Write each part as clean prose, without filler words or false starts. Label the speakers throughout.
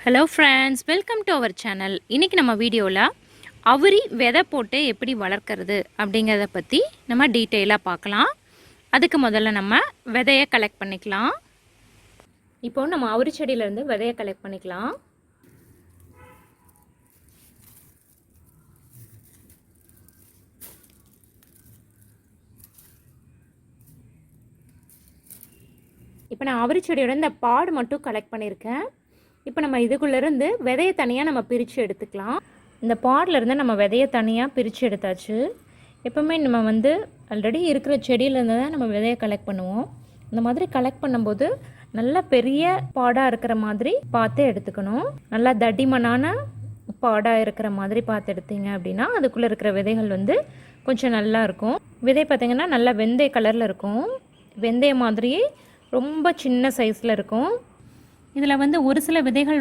Speaker 1: Hello friends, welcome to our channel. இன்றைக்கி நம்ம வீடியோவில் அவரி விதை போட்டு எப்படி வளர்க்குறது அப்படிங்கிறத பற்றி நம்ம டீட்டெயிலாக பார்க்கலாம். அதுக்கு முதல்ல நம்ம விதையை கலெக்ட் பண்ணிக்கலாம். இப்போ நம்ம அவரி செடியிலேருந்து விதையை கலெக்ட் பண்ணிக்கலாம். இப்போ நான் அவரி செடியோட இந்த பாடு மட்டும் கலெக்ட் பண்ணியிருக்கேன். இப்போ நம்ம இதுக்குள்ளேருந்து விதையை தனியாக நம்ம பிரித்து எடுத்துக்கலாம். இந்த பாட்லேருந்து நம்ம விதையை தனியாக பிரித்து எடுத்தாச்சு. எப்போவுமே நம்ம ஆல்ரெடி இருக்கிற செடியிலேருந்து தான் நம்ம விதையை கலெக்ட் பண்ணுவோம். இந்த மாதிரி கலெக்ட் பண்ணும்போது நல்லா பெரிய பாடாக இருக்கிற மாதிரி பார்த்து எடுத்துக்கணும். நல்லா தடிமனான பாடாக இருக்கிற மாதிரி பார்த்து எடுத்தீங்க அப்படின்னா அதுக்குள்ளே இருக்கிற விதைகள் கொஞ்சம் நல்லா இருக்கும். விதை பார்த்திங்கன்னா நல்லா வெந்தய கலரில் இருக்கும். வெந்தய மாதிரியே ரொம்ப சின்ன சைஸில் இருக்கும். இதில் ஒரு சில விதைகள்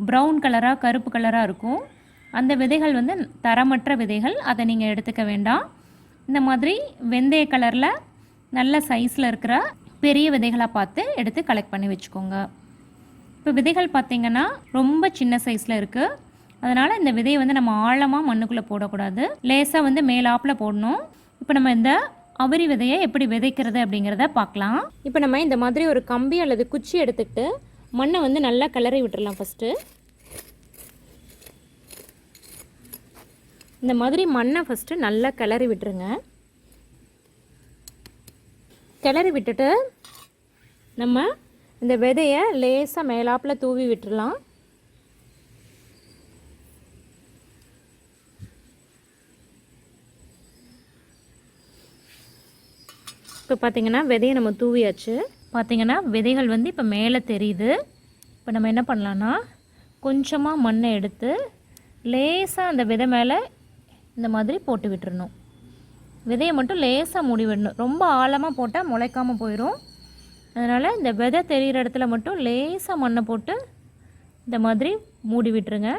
Speaker 1: ப்ரௌன் கலராக கருப்பு கலராக இருக்கும். அந்த விதைகள் தரமற்ற விதைகள், அதை நீங்கள் எடுத்துக்க வேண்டாம். இந்த மாதிரி வெந்தய கலரில் நல்ல சைஸில் இருக்கிற பெரிய விதைகளாக பார்த்து எடுத்து கலெக்ட் பண்ணி வச்சுக்கோங்க. இப்போ விதைகள் பார்த்திங்கன்னா ரொம்ப சின்ன சைஸில் இருக்குது. அதனால் இந்த விதையை நம்ம ஆழமாக மண்ணுக்குள்ளே போடக்கூடாது. லேசாக மேலாப்பில் போடணும். இப்போ நம்ம இந்த அவரி விதையை எப்படி விதைக்கிறது அப்படிங்கிறத பார்க்கலாம். இப்போ நம்ம இந்த மாதிரி ஒரு கம்பி அல்லது குச்சி எடுத்துக்கிட்டு மண்ணை நல்லா கிளறி விட்டுடலாம். ஃபஸ்ட்டு இந்த மாதிரி மண்ணை ஃபஸ்ட்டு நல்லா கிளறி விட்டுருங்க. கிளறி விட்டுட்டு நம்ம இந்த விதையை லேசாக மேலாப்பில் தூவி விட்டுடலாம். இப்போ பார்த்திங்கன்னா விதையை நம்ம தூவியாச்சு. பார்த்திங்கன்னா விதைகள் இப்போ மேலே தெரியுது. இப்போ நம்ம என்ன பண்ணலான்னா கொஞ்சமாக மண்ணை எடுத்து லேசாக அந்த விதை மேலே இந்த மாதிரி போட்டு விட்டுறணும். விதையை மட்டும் லேசாக மூடி விடணும். ரொம்ப ஆழமாக போட்டால் முளைக்காமல் போயிடும். அதனால் இந்த விதை தெரிகிற இடத்துல மட்டும் லேசாக மண்ணை போட்டு இந்த மாதிரி மூடி விட்டுருங்க.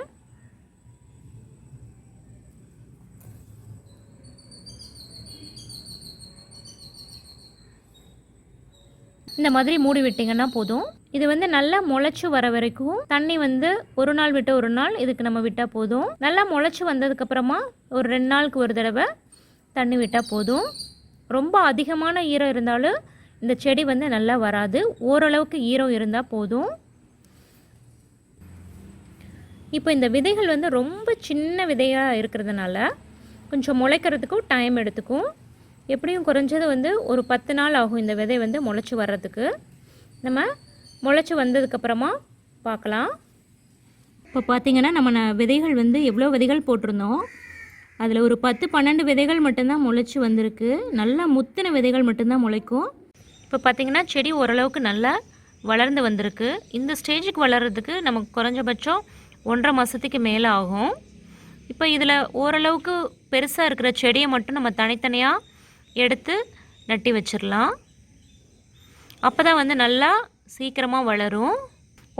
Speaker 1: இந்த மாதிரி மூடி விட்டிங்கன்னா போதும். இது நல்லா முளைச்சி வர வரைக்கும் தண்ணி ஒரு நாள் விட்டு ஒரு நாள் இதுக்கு நம்ம விட்டால் போதும். நல்லா முளைச்சி வந்ததுக்கப்புறமா ஒரு 2 நாளுக்கு ஒரு தடவை தண்ணி விட்டால் போதும். ரொம்ப அதிகமான ஈரம் இருந்தாலும் இந்த செடி நல்லா வராது. ஓரளவுக்கு ஈரம் இருந்தால் போதும். இப்போ இந்த விதைகள் ரொம்ப சின்ன விதையாக இருக்கிறதுனால கொஞ்சம் முளைக்கிறதுக்கும் டைம் எடுத்துக்கும். எப்படியும் குறைஞ்சது ஒரு 10 நாள் ஆகும் இந்த விதை முளைச்சி வர்றதுக்கு. நம்ம முளைச்சி வந்ததுக்கப்புறமா பார்க்கலாம். இப்போ பார்த்திங்கன்னா நம்ம விதைகள் எவ்வளோ விதைகள் போட்டிருந்தோம், அதில் ஒரு 10-12 விதைகள் மட்டும்தான் முளைச்சி வந்திருக்கு. நல்லா முத்தின விதைகள் மட்டும்தான் முளைக்கும். இப்போ பார்த்திங்கன்னா செடி ஓரளவுக்கு நல்லா வளர்ந்து வந்திருக்கு. இந்த ஸ்டேஜுக்கு வளர்கிறதுக்கு நமக்கு குறைஞ்சபட்சம் 1.5 மாதத்துக்கு மேலே ஆகும். இப்போ இதில் ஓரளவுக்கு பெருசாக இருக்கிற செடியை மட்டும் நம்ம தனித்தனியாக எடுத்து நட்டி வச்சிடலாம். அப்போ தான் நல்லா சீக்கிரமாக வளரும்.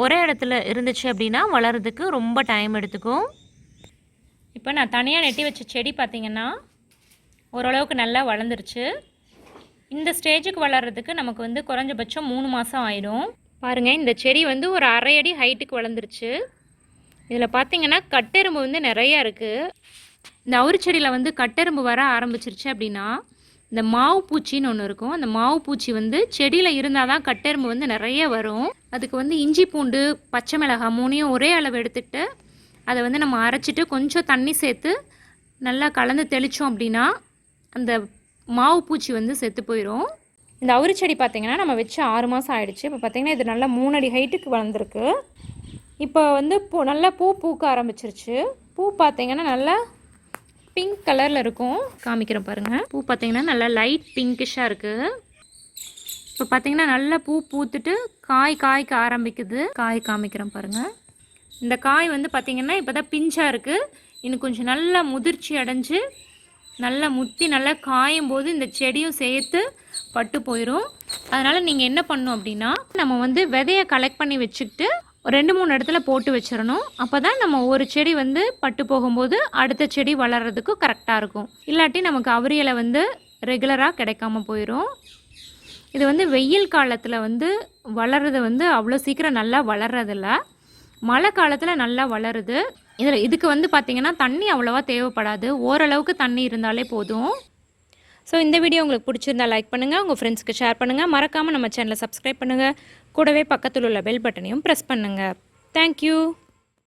Speaker 1: ஒரே இடத்துல இருந்துச்சு அப்படின்னா வளர்கிறதுக்கு ரொம்ப டைம் எடுத்துக்கும். இப்போ நான் தனியாக நட்டி வச்ச செடி பார்த்திங்கன்னா ஓரளவுக்கு நல்லா வளர்ந்துருச்சு. இந்த ஸ்டேஜுக்கு வளர்கிறதுக்கு நமக்கு குறைஞ்சபட்சம் 3 மாதம் ஆயிடும். பாருங்கள், இந்த செடி ஒரு 1/2 அடி ஹைட்டுக்கு வளர்ந்துருச்சு. இதில் பார்த்திங்கன்னா கட்டெரும்பு நிறையா இருக்குது. இந்த அவரி செடியில் கட்டெரும்பு வர ஆரம்பிச்சிருச்சு அப்படின்னா இந்த மாவு பூச்சின்னு ஒன்று இருக்கும். அந்த மாவு பூச்சி செடியில் இருந்தால் தான் கட்டெரும்பு நிறைய வரும். அதுக்கு இஞ்சி பூண்டு பச்சை மிளகாய் 3ஐயும் ஒரே அளவு எடுத்துக்கிட்டு அதை நம்ம அரைச்சிட்டு கொஞ்சம் தண்ணி சேர்த்து நல்லா கலந்து தெளித்தோம் அப்படின்னா அந்த மாவு பூச்சி செத்து போயிடும். இந்த அவரி செடி பார்த்திங்கன்னா நம்ம வச்சு 6 மாதம் ஆகிடுச்சு. இப்போ பார்த்திங்கன்னா இது நல்லா 3 அடி ஹைட்டுக்கு வளர்ந்துருக்கு. இப்போ நல்லா பூ பூக்க ஆரம்பிச்சிருச்சு. பூ பார்த்திங்கன்னா நல்லா பிங்க் கலரில் இருக்கும். காமிக்கிறேன் பாருங்கள். பூ பார்த்திங்கன்னா நல்லா லைட் பிங்கிஷாக இருக்குது. இப்போ பார்த்திங்கன்னா நல்லா பூ பூத்துட்டு காய்க்க ஆரம்பிக்குது. காய் காமிக்கிறேன் பாருங்கள். இந்த காய் பார்த்திங்கன்னா இப்போ தான் பிஞ்சாக இருக்குது. இன்னும் கொஞ்சம் நல்லா முதிர்ச்சி அடைஞ்சு நல்லா முத்தி நல்லா காயும் போது இந்த செடியும் சேர்த்து பட்டு போயிடும். அதனால் நீங்கள் என்ன பண்ணணும் அப்படின்னா நம்ம விதையை கலெக்ட் பண்ணி வச்சுக்கிட்டு 2-3 இடத்துல போட்டு வச்சிடணும். அப்போ தான் நம்ம ஒரு செடி பட்டு போகும்போது அடுத்த செடி வளர்கிறதுக்கு கரெக்டாக இருக்கும். இல்லாட்டி நமக்கு அவரி இலை ரெகுலராக கிடைக்காம போயிடும். இது வெயில் காலத்தில் வளர்கிறது அவ்வளோ சீக்கிரம் நல்லா வளர்றதில்ல. மழை காலத்தில் நல்லா வளருது. இதுக்கு வந்து பார்த்திங்கன்னா தண்ணி அவ்வளோவா தேவைப்படாது, ஓரளவுக்கு தண்ணி இருந்தாலே போதும். ஸோ இந்த வீடியோ உங்களுக்கு பிடிச்சிருந்தா லைக் பண்ணுங்கள், உங்கள் ஃப்ரெண்ட்ஸ்க்கு ஷேர் பண்ணுங்கள், மறக்காமல் நம்ம சேனலை சப்ஸ்கிரைப் பண்ணுங்கள், கூடவே பக்கத்தில் உள்ள பெல் பட்டனையும் ப்ரெஸ் பண்ணுங்கள். தேங்க்யூ.